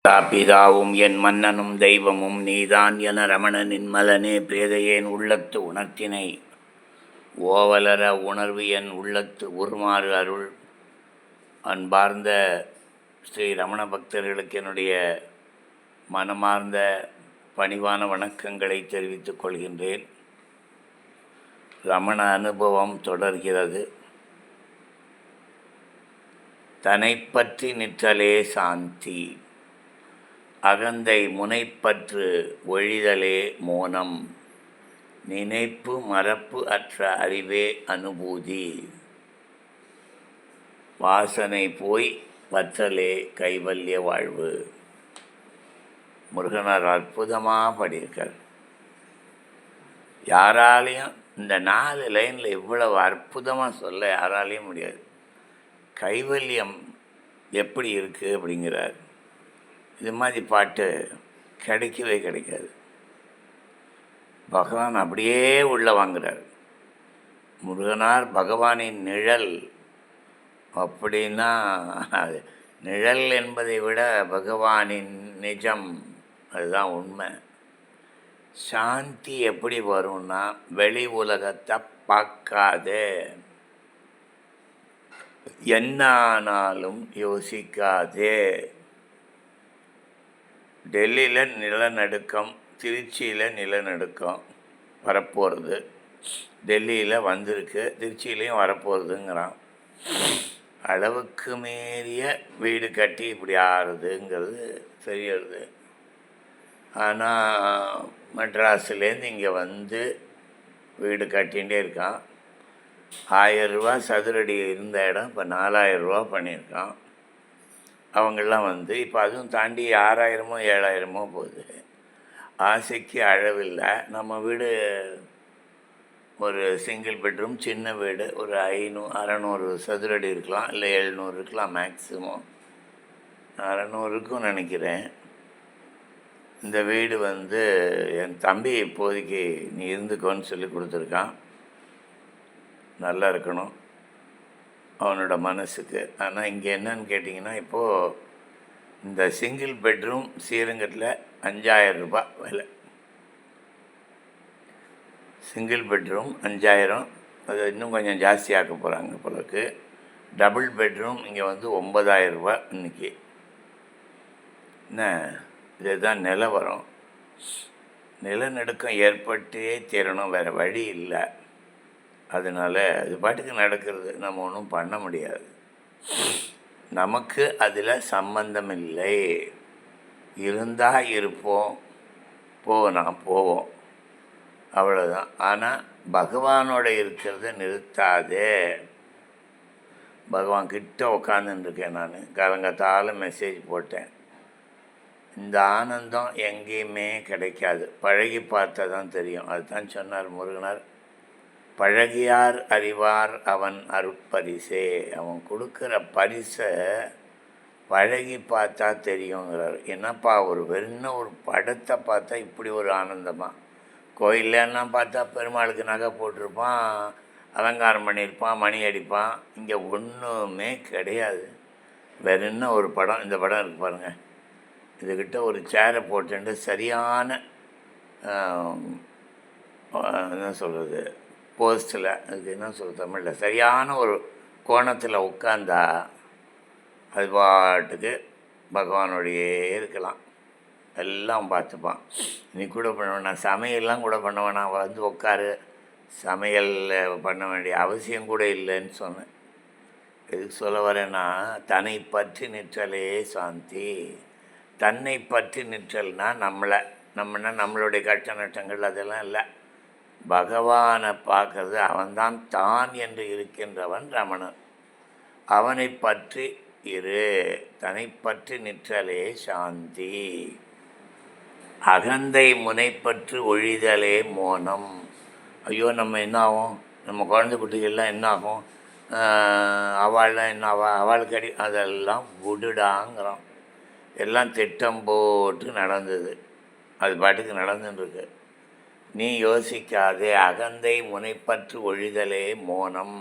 பிதாவும் என் மன்னனும் தெய்வமும் நீதான் என ரமணனின் மலனே பேதையேன் உள்ளத்து உணர்த்தினை ஓவலர உணர்வு என் உள்ளத்து உருமாறு அருள். அன்பார்ந்த ஸ்ரீ ரமண பக்தர்களுக்கு என்னுடைய மனமார்ந்த பணிவான வணக்கங்களை தெரிவித்துக் கொள்கின்றேன். ரமண அனுபவம் தொடர்கிறது. தன்னை பற்றி நிற்றலே சாந்தி, அகந்தை முனைப்பற்று ஒழிதலே மோனம், நினைப்பு மறப்பு அற்ற அறிவே அனுபூதி, வாசனை போய் வற்றலே கைவல்ய வாழ்வு. முருகனார் அற்புதமாக பாடியிருக்கார். யாராலையும் இந்த 4 லைனில் இவ்வளவு அற்புதமாக சொல்ல யாராலையும் முடியாது. கைவல்யம் எப்படி இருக்குது அப்படிங்கிறார். இது மாதிரி பாட்டு கிடைக்கவே கிடைக்காது. பகவான் அப்படியே உள்ள வாங்குறார். முருகனார் பகவானின் நிழல். அப்படின்னா அது நிழல் என்பதை விட பகவானின் நிஜம், அதுதான் உண்மை. சாந்தி எப்படி வரும்னா, வெளி உலகத்தை பார்க்காதே, என்ன ஆனாலும் யோசிக்காதே. டெல்லியில் நிலநடுக்கம், திருச்சியில் நிலநடுக்கம் வரப்போகிறது. டெல்லியில் வந்திருக்கு, திருச்சியிலையும் வரப்போகிறதுங்கிறான். அளவுக்கு மீறிய வீடு கட்டி இப்படி ஆறுதுங்கிறது தெரியுது. ஆனால் மெட்ராஸ்லேருந்து இங்கே வந்து வீடு கட்டிகிட்டே இருக்கான். 1000 ரூபா சதுரடி இருந்த இடம் இப்போ 4000 ரூபா பண்ணியிருக்கான். அவங்கெல்லாம் வந்து இப்போ அதுவும் தாண்டி 6000மோ 7000மோ போகுது. ஆசைக்கு அளவில்லை. நம்ம வீடு ஒரு சிங்கிள் பெட்ரூம் சின்ன வீடு, ஒரு 500-600 சதுரடி இருக்கலாம், இல்லை 700 இருக்கலாம் மேக்ஸிமம். 600 இருக்குன்னு நினைக்கிறேன். இந்த வீடு வந்து என் தம்பி இப்போதைக்கு நீ இருந்துக்கோன்னு சொல்லி கொடுத்துருக்கான். நல்லா இருக்கணும் அவனோட மனசுக்கு. ஆனால் இங்கே என்னன்னு கேட்டிங்கன்னா, இப்போது இந்த சிங்கிள் பெட்ரூம் ஸ்ரீரங்கத்தில் 5000 ரூபா விலை. சிங்கிள் பெட்ரூம் 5000, அது இன்னும் கொஞ்சம் ஜாஸ்தியாக்க போகிறாங்க போலருக்கு. டபுள் பெட்ரூம் இங்கே வந்து 9000 ரூபா இன்றைக்கி. என்ன இதுதான் நிலவரம். நிலநடுக்கம் ஏற்பட்டே தீரணும், வேறு வழி இல்லை. அதனால் அது பாட்டுக்கு நடக்கிறது, நம்ம ஒன்றும் பண்ண முடியாது. நமக்கு அதில் சம்பந்தம் இல்லை. இருந்தால் இருப்போம், போனால் போவோம், அவ்வளோதான். ஆனால் பகவானோட இருக்கிறத நிறுத்தாதே. பகவான் கிட்ட உட்காந்துருக்கேன் நான். காலங்காத்தால மெசேஜ் போட்டேன். இந்த ஆனந்தம் எங்கேயுமே கிடைக்காது, பழகி பார்த்தா தான் தெரியும். அதுதான் சொன்னார் முருகனார், பழகியார் அறிவார் அவன் அருட்பரிசே. அவன் கொடுக்குற பரிசை பழகி பார்த்தா தெரியுங்கிறார். என்னப்பா ஒரு ஒரு படத்தை பார்த்தா இப்படி ஒரு ஆனந்தமாக. கோயிலெல்லாம் பார்த்தா பெருமாளுக்கு நகை போட்டிருப்பான், அலங்காரம் பண்ணியிருப்பான், மணி அடிப்பான். இங்கே ஒன்றுமே கிடையாது. வேறு ஒரு படம், இந்த படம் இருக்குது பாருங்கள். இதுக்கிட்ட ஒரு சேரை போட்டுட்டு சரியான என்ன சொல்கிறது, போஸ்டில், அதுக்கு என்ன சொல்கிறது தமிழில், சரியான ஒரு கோணத்தில் உட்காந்தா அது பாட்டுக்கு பகவானோடையே இருக்கலாம். எல்லாம் பார்த்துப்பான். நீ கூட பண்ண வேணாம், சமையல்லாம் கூட பண்ண வேணாம், வந்து உட்காரு, சமையல் பண்ண வேண்டிய அவசியம் கூட இல்லைன்னு சொன்னேன். எதுக்கு சொல்ல வரேன்னா, தன்னை பற்றி நிற்றலே சாந்தி. தன்னை பற்றி நிற்றல்னா நம்மளுடைய கஷ்ட நட்டங்கள் அதெல்லாம் இல்லை. பகவானை பார்க்கறது. அவன்தான் தான் என்று இருக்கின்றவன் ரமணன். அவனை பற்றி இரு. தன்னை பற்றி நிற்றலே சாந்தி, அகந்தை முனைப்பற்று ஒழிதலே மோனம். ஐயோ நம்ம என்ன ஆகும், நம்ம குழந்தை குட்டிகள்லாம் என்ன ஆகும், அவள்லாம் என்ன அவளுக்கு அதெல்லாம் விடுடாங்கிறோம். எல்லாம் திட்டம் போட்டு நடந்தது, அது பாட்டுக்கு நடந்துட்டுருக்கு. நீ யோசிக்காதே. அகந்தை முனைப்பற்று ஒழிதலே மோனம்.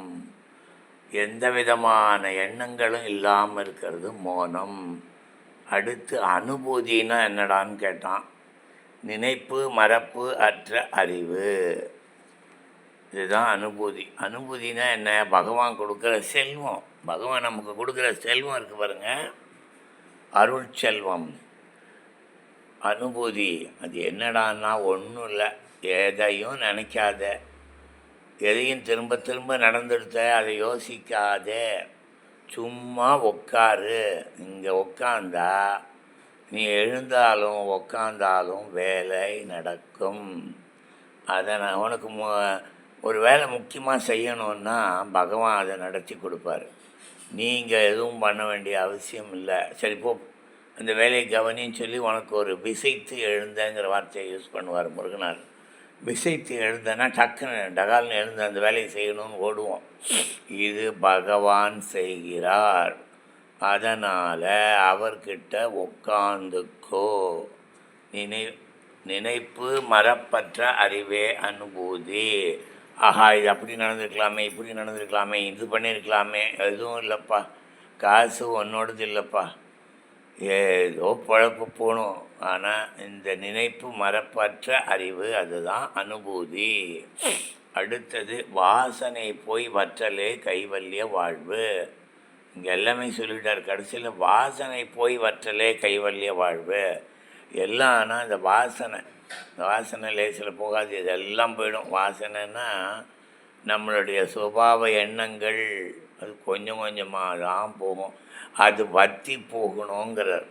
எந்த விதமான எண்ணங்களும் இல்லாமல் இருக்கிறது மோனம். அடுத்து அனுபூதினா என்னடான்னு கேட்டான். நினைப்பு மறப்பு அற்ற அறிவு, இதுதான் அனுபூதி. அனுபூதினா என்ன? பகவான் கொடுக்குற செல்வம். பகவான் நமக்கு கொடுக்குற செல்வம் இருக்குது பாருங்கள், அருள் செல்வம். அனுபூதி அது என்னடான்னா ஒன்றும் இல்லை. எதையும் நினைக்காத, எதையும் திரும்ப திரும்ப நடந்துடுத்த அதை யோசிக்காத, சும்மா உட்காரு. இங்கே உட்காந்தா நீ எழுந்தாலும் உட்காந்தாலும் வேலை நடக்கும். அதை நான் உனக்கு ஒரு வேலை முக்கியமாக செய்யணுன்னா பகவான் அதை நடத்தி கொடுப்பார். நீங்கள் எதுவும் பண்ண வேண்டிய அவசியம் இல்லை. சரி போ, அந்த வேலையை கவனின்னு சொல்லி உனக்கு ஒரு விசைத்து எழுந்தங்கிற வார்த்தையை யூஸ் பண்ணுவார் முருகனார். விசைத்து எழுந்தனா டக்குன்னு டகால்னு எழுந்து அந்த வேலையை செய்யணும்னு ஓடுவோம். இது பகவான் செய்கிறார். அதனால் அவர்கிட்ட உட்காந்துக்கோ. நினைப்பு மறப்பற்ற அறிவே அனுபூதி. ஆஹா, இது அப்படி நடந்திருக்கலாமே, இப்படி நடந்திருக்கலாமே, இது பண்ணியிருக்கலாமே, எதுவும் இல்லைப்பா, காசு ஒன்னோடது இல்லைப்பா, ஏதோ பழப்பு போகணும். ஆனால் இந்த நினைப்பு மறப்பற்ற அறிவு அதுதான் அனுபூதி. அடுத்தது வாசனை போய் வற்றலே கைவல்ய வாழ்வு. இங்கே எல்லாமே சொல்லிட்டார். கடைசியில் வாசனை போய் வற்றலே கைவல்ய வாழ்வு. எல்லாம் ஆனால் இந்த வாசனை லேசில் போகாது, இதெல்லாம் போயிடும். வாசனைன்னா நம்மளுடைய சுபாவ எண்ணங்கள், அது கொஞ்சம் கொஞ்சமாக தான் போகும். அது வற்றி போகணுங்கிறார்.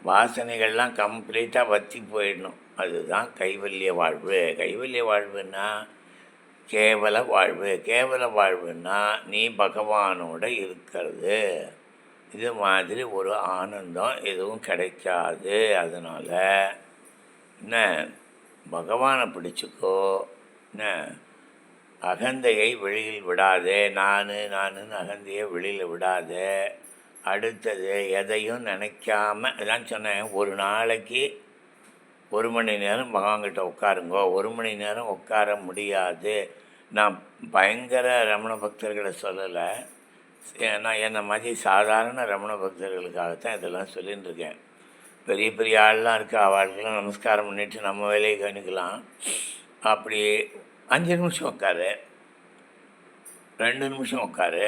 வாசனைகள்லாம் கம்ப்ளீட்டாக வற்றி போயிடணும். அதுதான் கைவல்ய வாழ்வு. கைவல்ய வாழ்வுன்னா கேவல வாழ்வு. கேவல வாழ்வுன்னா நீ பகவானோட இருக்கிறது. இது மாதிரி ஒரு ஆனந்தம் எதுவும் கிடைக்காது. அதனால் என்ன, பகவானை பிடிச்சிக்கோ. என்ன, அகந்தையை வெளியில் விடாதே. நானுன்னு அகந்தையை வெளியில் விடாதே. அடுத்தது எதையும் நினைக்காம, அதான் சொன்னேன், ஒரு நாளைக்கு 1 மணி நேரம் பகவான்கிட்ட உட்காருங்கோ. 1 மணி நேரம் உட்கார முடியாது. நான் பயங்கர ரமண பக்தர்களை சொல்லலை, ஏன்னா என்னை மாதிரி சாதாரண ரமண பக்தர்களுக்காகத்தான் இதெல்லாம் சொல்லின்னு இருக்கேன். பெரிய பெரிய ஆள்லாம் இருக்குது, அவளுக்கெல்லாம் நமஸ்காரம் பண்ணிவிட்டு நம்ம வேலையை கவனிக்கலாம். அப்படி 5 நிமிஷம் உட்காரு, 2 நிமிஷம் உட்காரு.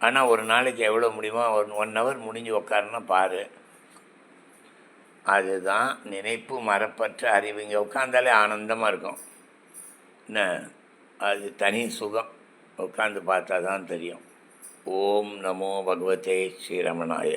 ஆனால் ஒரு நாளைக்கு எவ்வளோ முடியுமோ 1 ஹவர் முடிஞ்சு உட்காருன்னா பாரு. அதுதான் நினைப்பு மறப்பற்ற அறிவு. இங்கே உட்காந்தாலே ஆனந்தமாக இருக்கும். என்ன, அது தனி சுகம். உட்காந்து பார்த்தா தான் தெரியும். ஓம் நமோ பகவதே ஸ்ரீரமணாய.